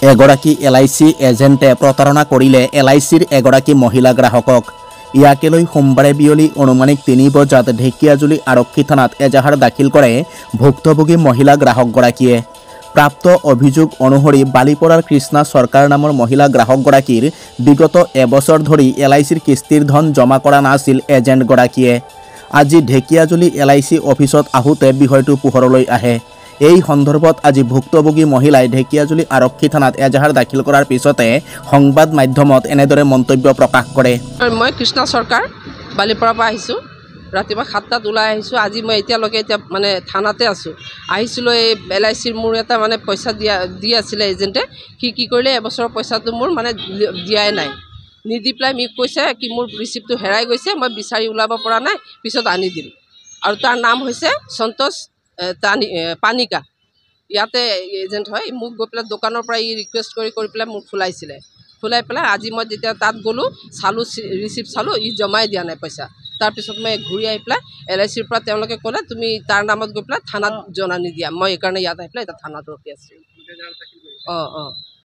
এগৰাকী LIC এজেণ্টে প্ৰতাৰণা কৰিলে LICৰ এগৰাকী মহিলা গ্ৰাহকক। ইয়াকে লৈ সোমবাৰে বিয়লি অনুমানিক 3 বজাত ঢেকিয়াজুলি আৰক্ষী থানাত এজাহাৰ দাখিল কৰে ভুক্তভোগী মহিলা গ্ৰাহকগৰাকীয়ে। প্ৰাপ্ত অভিযোগ অনুসৰি বালিপৰাৰ কৃষ্ণা চৰকাৰ নামৰ মহিলা গ্ৰাহকগৰাকীৰ বিগত এবছৰ ধৰি LICৰ কিস্তিৰ ধন জমা কৰা নাছিল এজেণ্টগৰাকীয়ে। আজি ঢেকিয়াজুলি LIC অফিচত আহোঁতে বিষয়টো পোহৰলৈ আহে। এই সন্দৰ্ভত আজি ভুক্তভোগী মহিলাই ঢেকিয়াজুলি আৰক্ষী থানাত এজাহাৰ দাখিল কৰাৰ পিছতে সংবাদ মাধ্যমত এনেদৰে মন্তব্য প্ৰকাশ কৰে। মই কৃষ্ণা চৰকাৰ বালিপৰাৰ পৰা আহিছোঁ। ৰাতিপুৱা 7টাত ওলাই আহিছোঁ। আজি মই এতিয়ালৈকে মানে থানাতে আছোঁ। আহিছিলোঁ এই LICৰ মোৰ এটা মানে পইচা দি আছিলে এজেণ্টে। কি কৰিলে এবছৰৰ পইচাটো মোৰ মানে দিয়াই নাই। নিদি পেলাই মোক কৈছে কি মোৰ ৰিচিপ্টটো হেৰাই গৈছে, মই বিচাৰি ওলাব পৰা নাই, পিছত আনি দিম। আৰু তাৰ নাম হৈছে সন্তোষ পানিকা। ইয়াতে এজেণ্ট হয়। মোক গৈ পেলাই দোকানৰ পৰা ৰিকুৱেষ্ট কৰি পেলাই মোক খোলাই পেলাই আজি মই যেতিয়া তাত গ'লোঁ, চালোঁ ৰিচিপ্ট চালোঁ, জমাই দিয়া নাই পইচা। তাৰপিছত মই ঘূৰি আহি পেলাই LICৰ পৰা তেওঁলোকে ক'লে তুমি তাৰ নামত গৈ পেলাই থানাত জনানি দিয়া। মই এইকাৰণে ইয়াত আহি পেলাই এতিয়া থানাত ৰখি আছোঁ।